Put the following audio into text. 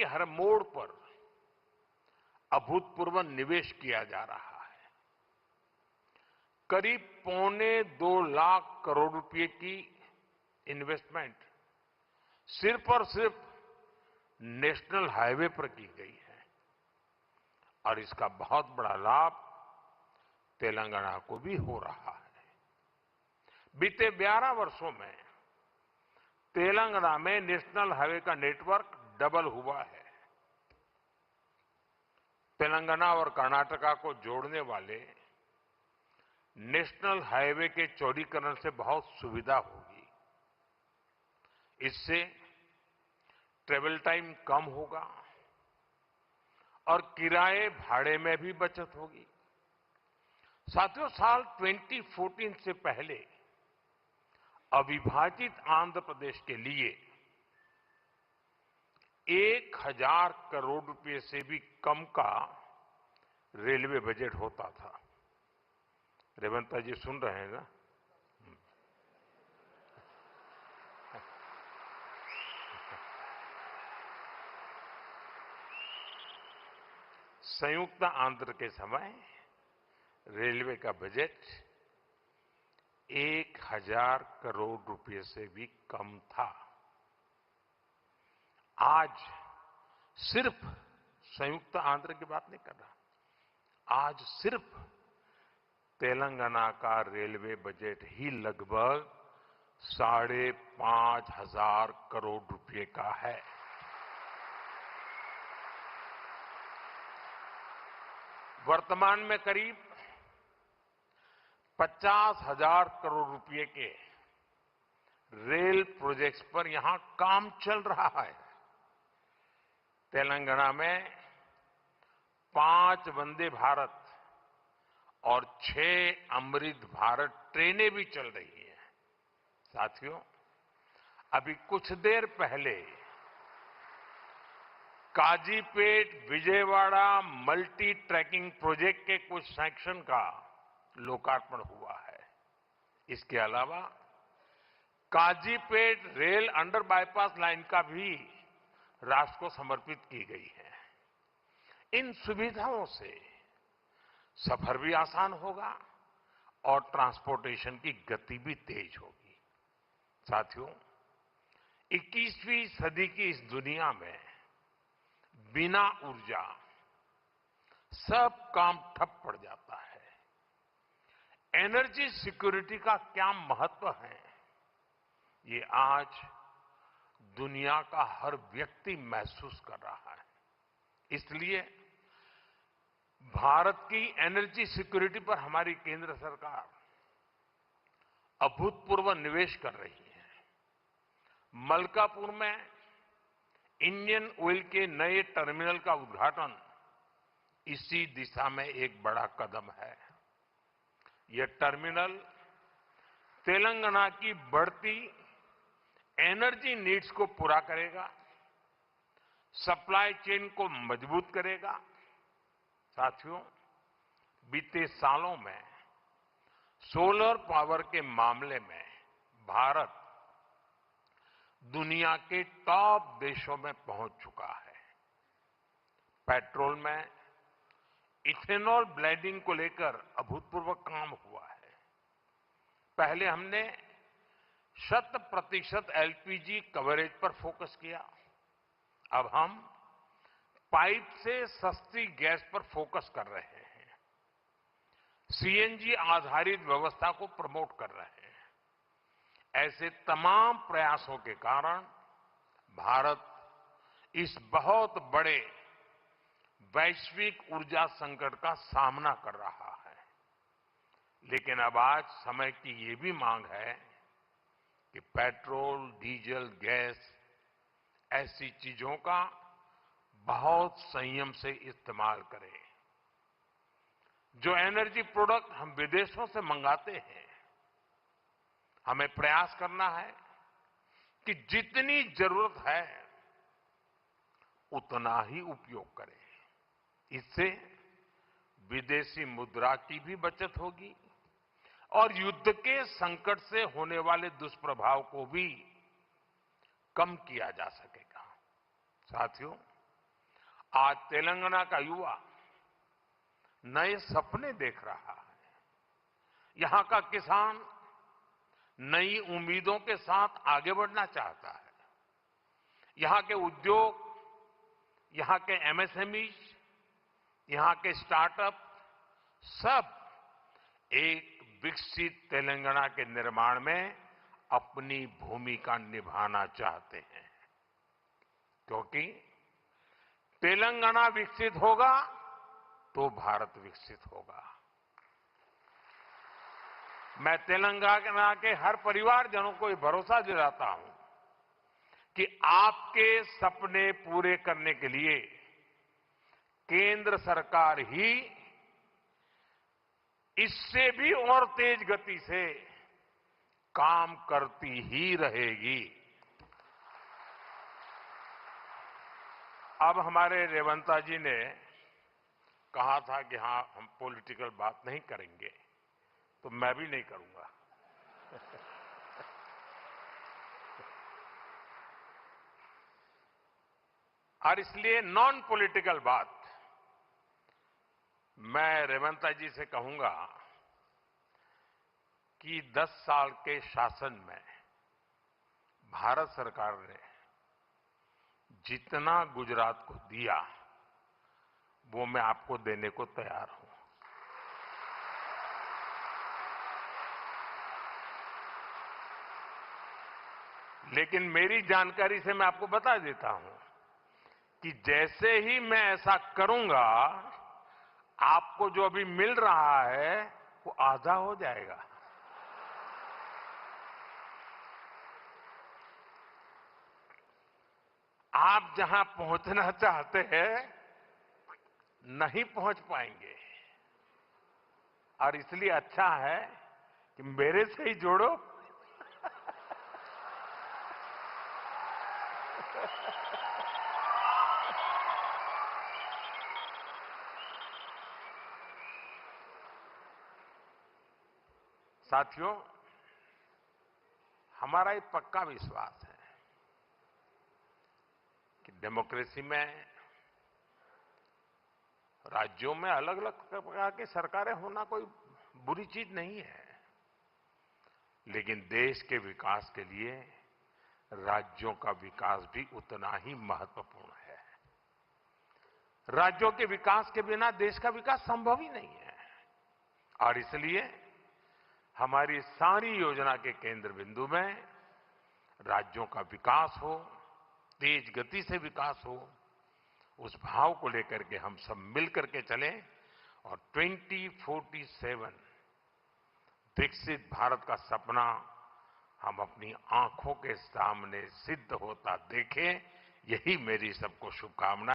हर मोड़ पर अभूतपूर्व निवेश किया जा रहा है। करीब 2.25 करोड़ रुपए की इन्वेस्टमेंट सिर्फ और सिर्फ नेशनल हाईवे पर की गई है और इसका बहुत बड़ा लाभ तेलंगाना को भी हो रहा है। बीते 11 वर्षों में तेलंगाना में नेशनल हाईवे का नेटवर्क डबल हुआ है। तेलंगाना और कर्नाटका को जोड़ने वाले नेशनल हाईवे के चौड़ीकरण से बहुत सुविधा होगी। इससे ट्रेवल टाइम कम होगा और किराए भाड़े में भी बचत होगी। साथियों, साल 2014 से पहले अविभाजित आंध्र प्रदेश के लिए 1000 करोड़ रुपए से भी कम का रेलवे बजट होता था। रेवंता जी सुन रहे हैं ना? संयुक्त आंध्र के समय रेलवे का बजट 1000 करोड़ रुपए से भी कम था। आज सिर्फ संयुक्त आंध्र की बात नहीं कर रहा, आज सिर्फ तेलंगाना का रेलवे बजट ही लगभग 5,500 करोड़ रुपए का है। वर्तमान में करीब 50,000 करोड़ रुपए के रेल प्रोजेक्ट्स पर यहां काम चल रहा है। तेलंगाना में 5 वंदे भारत और 6 अमृत भारत ट्रेनें भी चल रही हैं। साथियों, अभी कुछ देर पहले Kazipet Vijayawada multi tracking project के कुछ सेक्शन का लोकार्पण हुआ है। इसके अलावा Kazipet rail under bypass line का भी राष्ट्र को समर्पित की गई है। इन सुविधाओं से सफर भी आसान होगा और ट्रांसपोर्टेशन की गति भी तेज होगी। साथियों, 21वीं सदी की इस दुनिया में बिना ऊर्जा सब काम ठप पड़ जाता है। एनर्जी सिक्योरिटी का क्या महत्व है, ये आज दुनिया का हर व्यक्ति महसूस कर रहा है। इसलिए भारत की एनर्जी सिक्योरिटी पर हमारी केंद्र सरकार अभूतपूर्व निवेश कर रही है। मलकापुर में इंडियन ऑयल के नए टर्मिनल का उद्घाटन इसी दिशा में एक बड़ा कदम है। यह टर्मिनल तेलंगाना की बढ़ती एनर्जी नीड्स को पूरा करेगा, सप्लाई चेन को मजबूत करेगा। साथियों, बीते सालों में सोलर पावर के मामले में भारत दुनिया के टॉप देशों में पहुंच चुका है। पेट्रोल में इथेनॉल ब्लेंडिंग को लेकर अभूतपूर्व काम हुआ है। पहले हमने 100% एलपीजी कवरेज पर फोकस किया। अब हम पाइप से सस्ती गैस पर फोकस कर रहे हैं। सीएनजी आधारित व्यवस्था को प्रमोट कर रहे हैं। ऐसे तमाम प्रयासों के कारण भारत इस बहुत बड़े वैश्विक ऊर्जा संकट का सामना कर रहा है। लेकिन अब आज समय की ये भी मांग है कि पेट्रोल, डीजल, गैस ऐसी चीजों का बहुत संयम से इस्तेमाल करें। जो एनर्जी प्रोडक्ट हम विदेशों से मंगाते हैं, हमें प्रयास करना है कि जितनी जरूरत है उतना ही उपयोग करें। इससे विदेशी मुद्रा की भी बचत होगी और युद्ध के संकट से होने वाले दुष्प्रभाव को भी कम किया जा सकेगा। साथियों, आज तेलंगाना का युवा नए सपने देख रहा है। यहां का किसान नई उम्मीदों के साथ आगे बढ़ना चाहता है। यहां के उद्योग, यहां के एमएसएमई, यहां के स्टार्टअप सब एक विकसित तेलंगाना के निर्माण में अपनी भूमिका निभाना चाहते हैं, क्योंकि तेलंगाना विकसित होगा तो भारत विकसित होगा। मैं तेलंगाना के हर परिवारजनों को ये भरोसा दिलाता हूं कि आपके सपने पूरे करने के लिए केंद्र सरकार ही इससे भी और तेज गति से काम करती ही रहेगी। अब हमारे रेवंता जी ने कहा था कि हां, हम पॉलिटिकल बात नहीं करेंगे, तो मैं भी नहीं करूंगा। और इसलिए नॉन पॉलिटिकल बात मैं रेवंता जी से कहूंगा कि 10 साल के शासन में भारत सरकार ने जितना गुजरात को दिया वो मैं आपको देने को तैयार हूं। लेकिन मेरी जानकारी से मैं आपको बता देता हूं कि जैसे ही मैं ऐसा करूंगा, आपको जो अभी मिल रहा है वो आधा हो जाएगा। आप जहां पहुंचना चाहते हैं नहीं पहुंच पाएंगे, और इसलिए अच्छा है कि मेरे से ही जोड़ो। साथियों, हमारा ये पक्का विश्वास है कि डेमोक्रेसी में राज्यों में अलग अलग प्रकार की सरकारें होना कोई बुरी चीज नहीं है, लेकिन देश के विकास के लिए राज्यों का विकास भी उतना ही महत्वपूर्ण है। राज्यों के विकास के बिना देश का विकास संभव ही नहीं है, और इसलिए हमारी सारी योजना के केंद्र बिंदु में राज्यों का विकास हो, तेज गति से विकास हो, उस भाव को लेकर के हम सब मिलकर के चलें और 2047 विकसित भारत का सपना हम अपनी आंखों के सामने सिद्ध होता देखें। यही मेरी सबको शुभकामना।